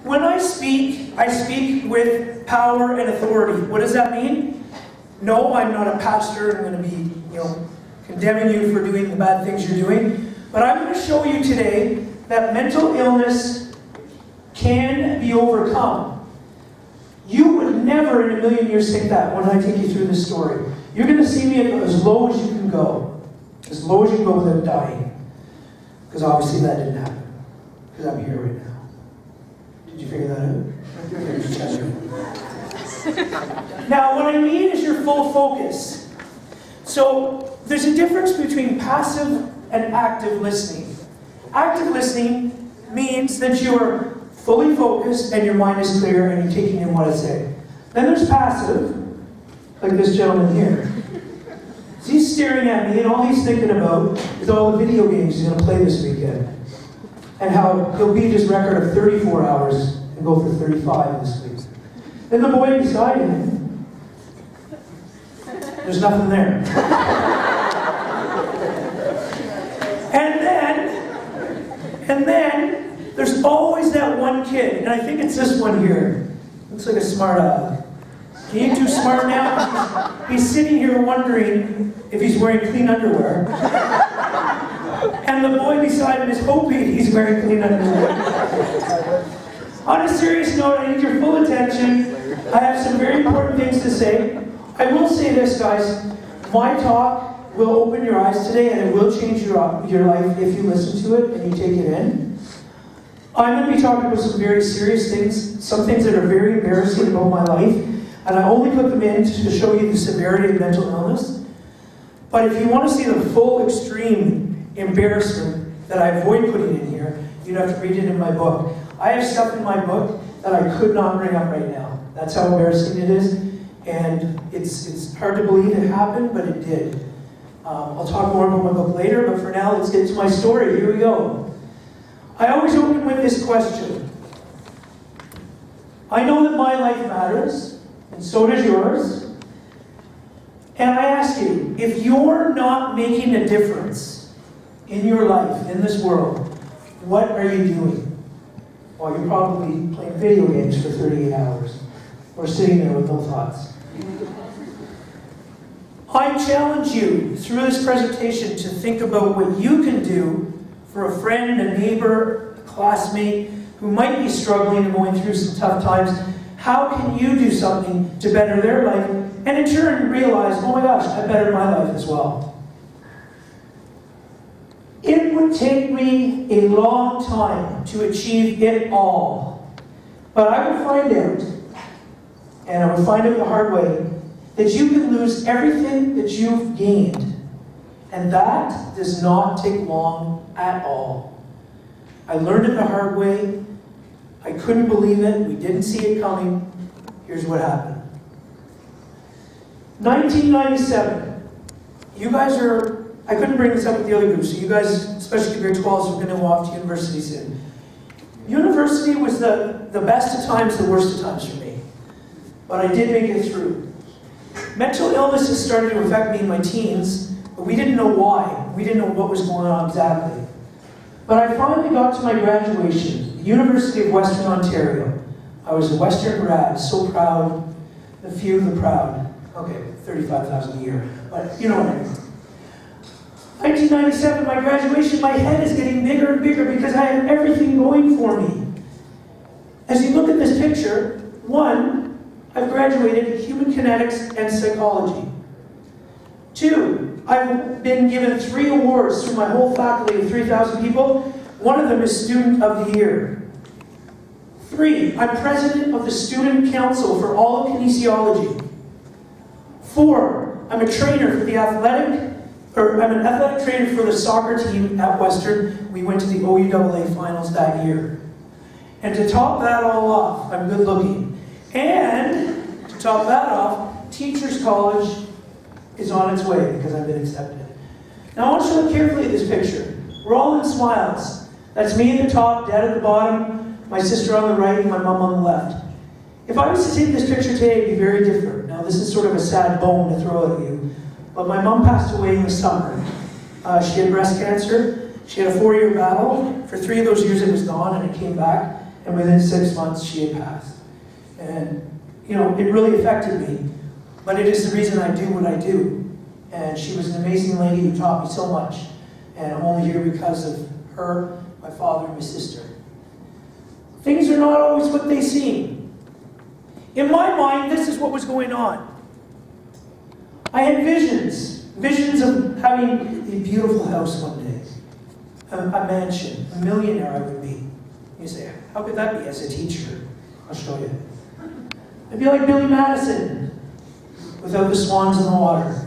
When I speak with power and authority. What does that mean? No, I'm not a pastor. I'm going to be, condemning you for doing the bad things you're doing. But I'm going to show you today that mental illness can be overcome. You would never in a million years think that when I take you through this story. You're going to see me as low as you can go. As low as you can go without dying. Because obviously that didn't happen. Because I'm here right now. Did you figure that out? Now, what I mean is your full focus. So, there's a difference between passive and active listening. Active listening means that you're fully focused and your mind is clear and you're taking in what I say. Then there's passive, like this gentleman here. So he's staring at me and all he's thinking about is all the video games he's going to play this weekend. And how he'll beat his record of 34 hours and go for 35 this week. Then the boy beside him, there's nothing there. And then, there's always that one kid, and I think it's this one here. Looks like a smart aleck. He ain't too smart now. He's sitting here wondering if he's wearing clean underwear. And the boy beside him is hoping he's wearing clean underwear. On a serious note, I need your full attention. I have some very important things to say. I will say this, guys. My talk will open your eyes today, and it will change your life if you listen to it and you take it in. I'm going to be talking about some very serious things, some things that are very embarrassing about my life, and I only put them in to show you the severity of mental illness. But if you want to see the full extreme embarrassment that I avoid putting in here, you'd have to read it in my book. I have stuff in my book that I could not bring up right now. That's how embarrassing it is, and it's hard to believe it happened, but it did. I'll talk more about my book later, but for now, let's get to my story. Here we go. I always open with this question. I know that my life matters, and so does yours. And I ask you, if you're not making a difference in your life, in this world, what are you doing? Well, you're probably playing video games for 38 hours, or sitting there with no thoughts. I challenge you through this presentation to think about what you can do for a friend, a neighbor, a classmate who might be struggling and going through some tough times. How can you do something to better their life and in turn realize, oh my gosh, I bettered my life as well. It would take me a long time to achieve it all. But I would find out, and I would find out the hard way, that you can lose everything that you've gained. And that does not take long at all. I learned it the hard way. I couldn't believe it. We didn't see it coming. Here's what happened. 1997. You guys are, I couldn't bring this up with the other groups, so you guys, especially grade 12s, are going to go off to university soon. University was the best of times, the worst of times for me. But I did make it through. Mental illnesses started to affect me in my teens, but we didn't know why. We didn't know what was going on exactly. But I finally got to my graduation, the University of Western Ontario. I was a Western grad, so proud, the few, the proud. Okay, 35,000 a year, but you know what I mean. 1997, my graduation, my head is getting bigger and bigger because I have everything going for me. As you look at this picture, one, I've graduated Human Kinetics and Psychology. 2, I've been given 3 awards through my whole faculty of 3,000 people. One of them is Student of the Year. 3, I'm president of the Student Council for all of kinesiology. 4, I'm a trainer for the I'm an athletic trainer for the soccer team at Western. We went to the OUAA finals that year. And to top that all off, I'm good looking. And to top that off, Teachers College is on its way because I've been accepted. Now I want you to look carefully at this picture. We're all in smiles. That's me at the top, Dad at the bottom, my sister on the right, and my mom on the left. If I was to take this picture today, it'd be very different. Now this is sort of a sad bone to throw at you, but my mom passed away in the summer. She had breast cancer. She had a 4-year battle. For 3 of those years it was gone and it came back. and within 6 months she had passed. And, you know, it really affected me, but it is the reason I do what I do. And she was an amazing lady who taught me so much, and I'm only here because of her, my father, and my sister. Things are not always what they seem. In my mind, this is what was going on. I had visions of having a beautiful house one day, a mansion, a millionaire I would be. You say, how could that be as a teacher? I'll show you. I'd be like Billy Madison, without the swans in the water.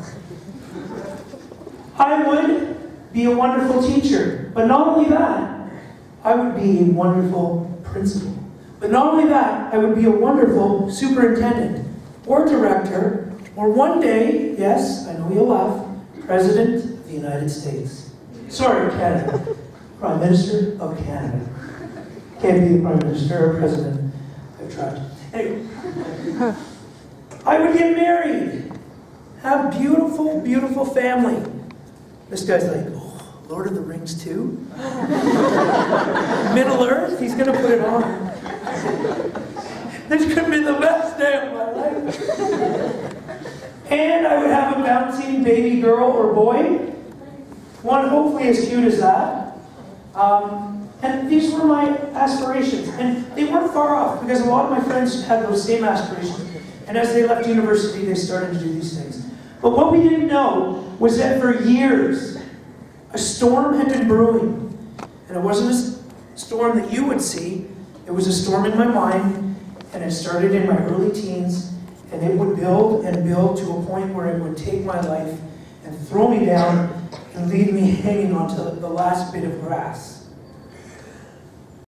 I would be a wonderful teacher, but not only that, I would be a wonderful principal. But not only that, I would be a wonderful superintendent or director, or one day, yes, I know you'll laugh, President of the United States. Sorry, Canada. Prime Minister of Canada. Can't be the Prime Minister or President. I've tried. Anyway, I would get married, have beautiful, beautiful family. This guy's like, oh, Lord of the Rings too? Middle Earth? He's going to put it on. This could be the best day of my life. And I would have a bouncing baby girl or boy, one hopefully as cute as that. And these were my aspirations. And they weren't far off, because a lot of my friends had those same aspirations. And as they left university, they started to do these things. But what we didn't know was that for years, a storm had been brewing. And it wasn't a storm that you would see. It was a storm in my mind, and it started in my early teens, and it would build and build to a point where it would take my life and throw me down and leave me hanging onto the last bit of grass.